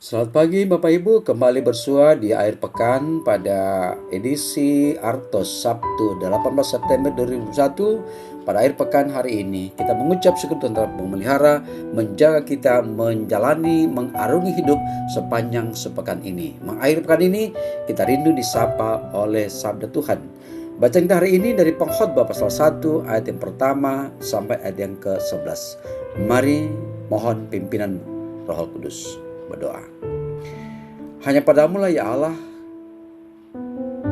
Selamat pagi Bapak Ibu, kembali bersua di akhir pekan pada edisi Artos Sabtu 18 September 2021. Pada akhir pekan hari ini kita mengucap syukur Tuhan telah memelihara, menjaga kita menjalani, mengarungi hidup sepanjang sepekan ini. Mengakhiri pekan ini kita rindu disapa oleh sabda Tuhan. Bacaan kita hari ini dari Pengkhotbah pasal 1 ayat yang pertama sampai ayat yang ke-11. Mari mohon pimpinan Roh Kudus. Berdoa. Hanya padamu-lah ya Allah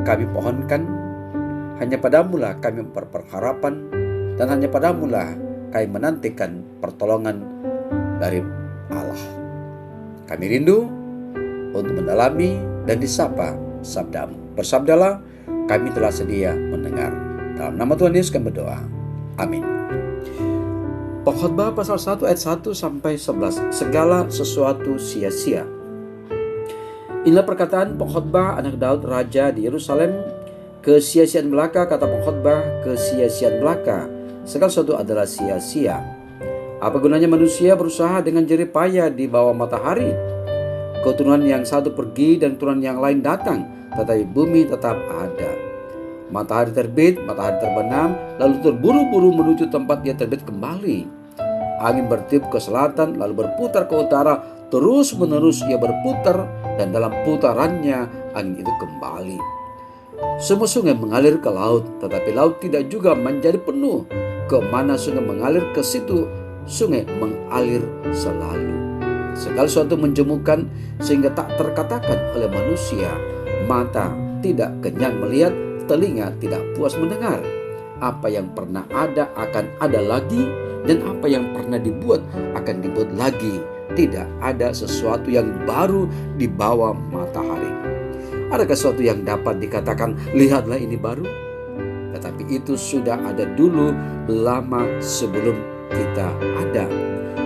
kami pohonkan, hanya padamu-lah kami berpengharapan, dan hanya padamu-lah kami menantikan pertolongan dari Allah. Kami rindu untuk mendalami dan disapa sabdamu. Bersabdalah, kami telah sedia mendengar. Dalam nama Tuhan Yesus kami berdoa. Amin. Pengkhotbah pasal 1 ayat 1 sampai 11. Segala sesuatu sia-sia. Inilah perkataan pengkhotbah anak Daud raja di Yerusalem. Kesia-siaan belaka, kata pengkhotbah, kesia-siaan belaka. Segala sesuatu adalah sia-sia. Apa gunanya manusia berusaha dengan jerih payah di bawah matahari? Keturunan yang satu pergi dan keturunan yang lain datang, tetapi bumi tetap ada. Matahari terbit, matahari terbenam, lalu terburu-buru menuju tempat dia terbit kembali. Angin bertiup ke selatan, lalu berputar ke utara, terus menerus ia berputar, dan dalam putarannya angin itu kembali. Semua sungai mengalir ke laut, tetapi laut tidak juga menjadi penuh. Kemana sungai mengalir, ke situ sungai mengalir selalu. Segala sesuatu menjemukan sehingga tak terkatakan oleh manusia. Mata tidak kenyang melihat, telinga tidak puas mendengar. Apa yang pernah ada akan ada lagi, dan apa yang pernah dibuat akan dibuat lagi. Tidak ada sesuatu yang baru di bawah matahari. Adakah sesuatu yang dapat dikatakan, lihatlah ini baru? Tetapi itu sudah ada dulu, lama sebelum kita ada.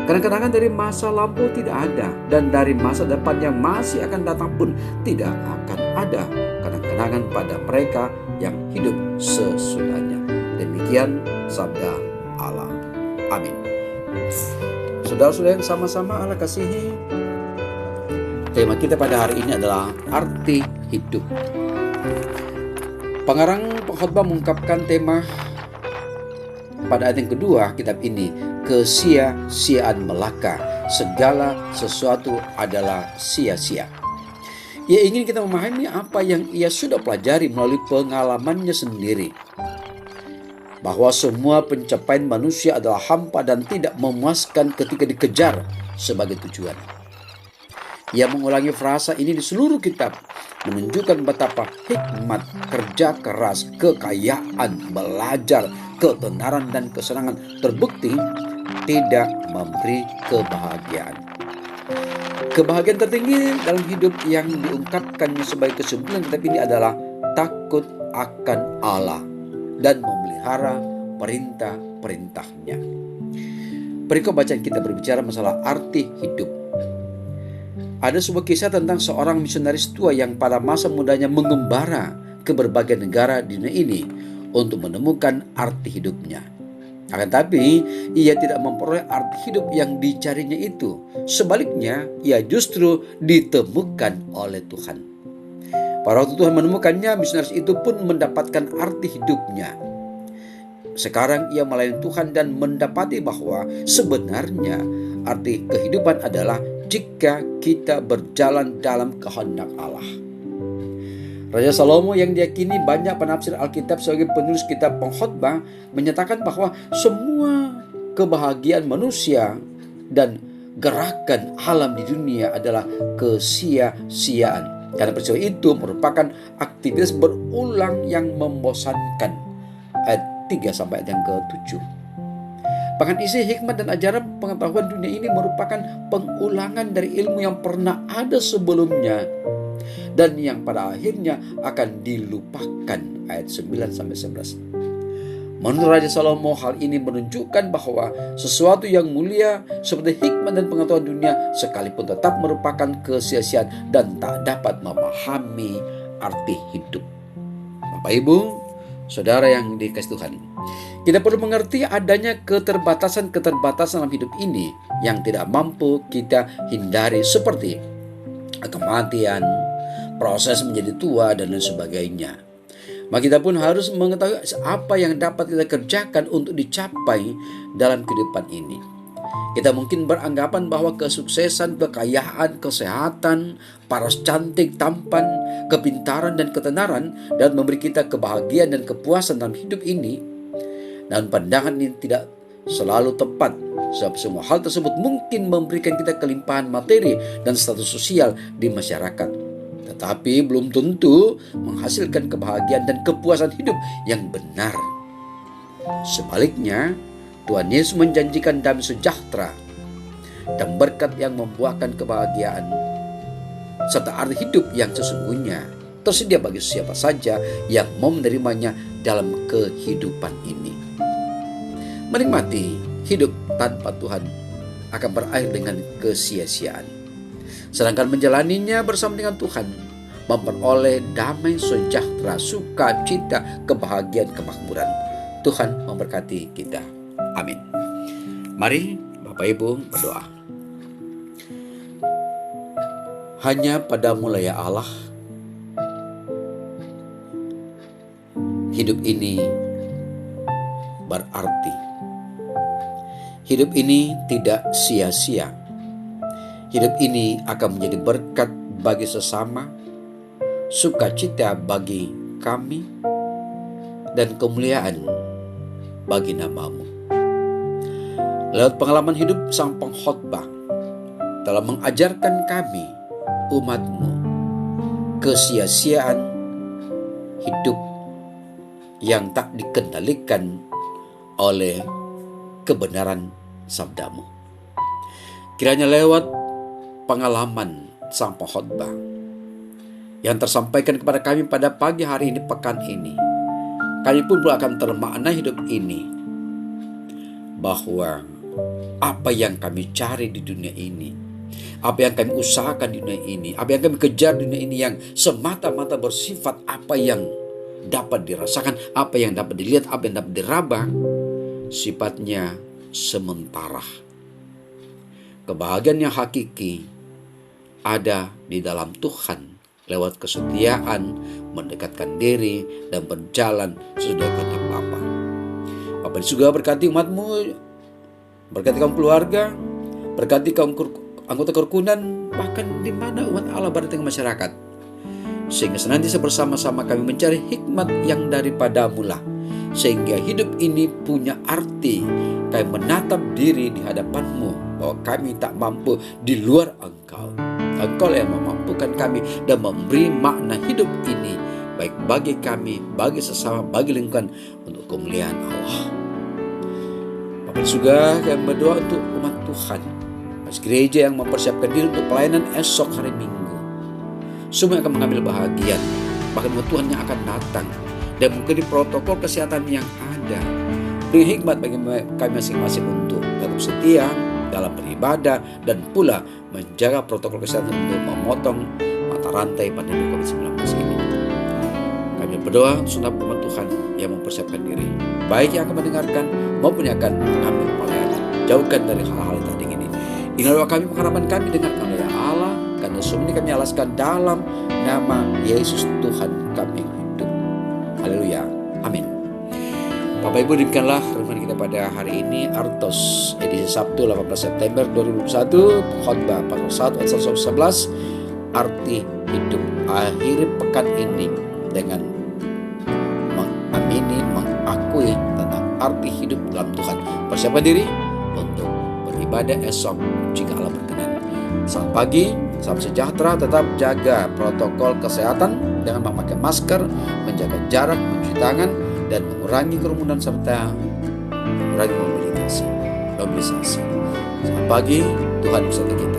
Kenang-kenangan dari masa lampau tidak ada, dan dari masa depan yang masih akan datang pun tidak akan ada kenang-kenangan pada mereka yang hidup sesudahnya. Demikian sabda Allah. Amin. Saudara-saudara yang sama-sama Allah kasihi, tema kita pada hari ini adalah arti hidup. Pengarang pengkhotbah mengungkapkan tema pada ayat yang kedua kitab ini, kesia-siaan belaka, segala sesuatu adalah sia-sia. Ia ingin kita memahami apa yang ia sudah pelajari melalui pengalamannya sendiri, bahwa semua pencapaian manusia adalah hampa dan tidak memuaskan ketika dikejar sebagai tujuan. Ia mengulangi frasa ini di seluruh kitab, menunjukkan betapa hikmat, kerja keras, kekayaan, belajar, ketenaran, dan kesenangan terbukti tidak memberi kebahagiaan. Kebahagiaan tertinggi dalam hidup yang diungkapkannya sebagai kesimpulan kitab ini adalah takut akan Allah dan memelihara perintah-perintahnya. Perikop bacaan kita berbicara masalah arti hidup. Ada sebuah kisah tentang seorang misionaris tua yang pada masa mudanya mengembara ke berbagai negara di dunia ini untuk menemukan arti hidupnya. Akan tapi ia tidak memperoleh arti hidup yang dicarinya itu. Sebaliknya, ia justru ditemukan oleh Tuhan. Pada waktu Tuhan menemukannya, misionaris itu pun mendapatkan arti hidupnya. Sekarang ia melayani Tuhan dan mendapati bahwa sebenarnya arti kehidupan adalah jika kita berjalan dalam kehendak Allah. Raja Salomo yang diyakini banyak penafsir Alkitab sebagai penulis kitab Pengkhotbah menyatakan bahwa semua kebahagiaan manusia dan gerakan alam di dunia adalah kesia-siaan. Karena peristiwa itu merupakan aktivitas berulang yang membosankan. Ayat 3 sampai ayat yang ke-7. Bahkan isi hikmat dan ajaran pengetahuan dunia ini merupakan pengulangan dari ilmu yang pernah ada sebelumnya dan yang pada akhirnya akan dilupakan. Ayat 9 sampai 11. Menurut Raja Salomo, hal ini menunjukkan bahwa sesuatu yang mulia seperti hikmat dan pengetahuan dunia sekalipun tetap merupakan kesia-siaan dan tak dapat memahami arti hidup. Bapak Ibu, saudara yang dikasihi Tuhan, kita perlu mengerti adanya keterbatasan dalam hidup ini yang tidak mampu kita hindari, seperti kematian, proses menjadi tua, dan lain sebagainya. Maka kita pun harus mengetahui apa yang dapat kita kerjakan untuk dicapai dalam kehidupan ini. Kita mungkin beranggapan bahwa kesuksesan, kekayaan, kesehatan, paras cantik, tampan, kepintaran, dan ketenaran dapat memberi kita kebahagiaan dan kepuasan dalam hidup ini. Dan pandangan ini tidak selalu tepat, sebab semua hal tersebut mungkin memberikan kita kelimpahan materi dan status sosial di masyarakat, tetapi belum tentu menghasilkan kebahagiaan dan kepuasan hidup yang benar. Sebaliknya, Tuhan Yesus menjanjikan damai sejahtera dan berkat yang membuahkan kebahagiaan serta arti hidup yang sesungguhnya tersedia bagi siapa saja yang mau menerimanya dalam kehidupan ini. Menikmati hidup tanpa Tuhan akan berakhir dengan kesia-siaan. Sedangkan menjalaninya bersama dengan Tuhan memperoleh damai sejahtera, sukacita, kebahagiaan, kemakmuran. Tuhan memberkati kita. Amin. Mari Bapak Ibu berdoa. Hanya padamu lah ya Allah, hidup ini berarti. Hidup ini tidak sia-sia. Hidup ini akan menjadi berkat bagi sesama, sukacita bagi kami, dan kemuliaan bagi nama-Mu. Lewat pengalaman hidup sang pengkhotbah telah mengajarkan kami, umat-Mu, kesia-siaan hidup yang tak dikendalikan oleh kebenaran sabda-Mu. Kiranya lewat pengalaman sang pengkhotbah yang tersampaikan kepada kami pada pagi hari ini, pekan ini, kami pun akan termakna hidup ini, bahwa apa yang kami cari di dunia ini, apa yang kami usahakan di dunia ini, apa yang kami kejar di dunia ini yang semata-mata bersifat apa yang dapat dirasakan, apa yang dapat dilihat, apa yang dapat diraba, sifatnya sementara. Kebahagiaan yang hakiki ada di dalam Tuhan lewat kesetiaan, mendekatkan diri, dan berjalan sesuai kehendak Bapa. Bapa juga berkati umat-Mu, berkati kaum keluarga, berkati kaum anggota kerukunan, bahkan di mana umat Allah berada di masyarakat, sehingga senantiasa bersama-sama kami mencari hikmat yang daripada-Mu lah, sehingga hidup ini punya arti. Kami menatap diri di hadapan-Mu bahwa kami tak mampu di luar Engkau. Engkau yang memampukan kami dan memberi makna hidup ini, baik bagi kami, bagi sesama, bagi lingkungan, untuk kemuliaan Allah. Bapak juga kami berdoa untuk umat Tuhan, mas gereja yang mempersiapkan diri untuk pelayanan esok hari Minggu. Semua akan mengambil bahagian, bahkan umat Tuhan yang akan datang, dan mengikuti protokol kesehatan yang ada. Beri hikmat bagi kami masing-masing untuk tetap setia dalam beribadah dan pula menjaga protokol kesehatan untuk memotong mata rantai pandemi COVID-19 ini. Kami berdoa untuk umat Tuhan yang mempersiapkan diri, baik yang akan mendengarkan maupun yang akan mengambil pelayanan. Jauhkan dari hal-hal yang tadi ini. Inilah kami, pengharapan kami dengan nama Allah, karena semua ini kami alaskan dalam nama Yesus Tuhan kami yang hidup. Haleluya. Amin. Bapak Ibu, demikianlah renungan kita pada hari ini, Artos, edisi Sabtu 18 September 2021, khotbah pasal 1 ayat 11, arti hidup. Akhiri pekan ini dengan mengamini, mengakui tentang arti hidup dalam Tuhan. Persiapkan diri untuk beribadah esok jika Allah berkenan. Selamat pagi, salam sejahtera, tetap jaga protokol kesehatan dengan memakai masker, menjaga jarak, mencuci tangan, dan mengurangi kerumunan serta mengurangi mobilisasi. Selamat pagi, Tuhan beserta kita.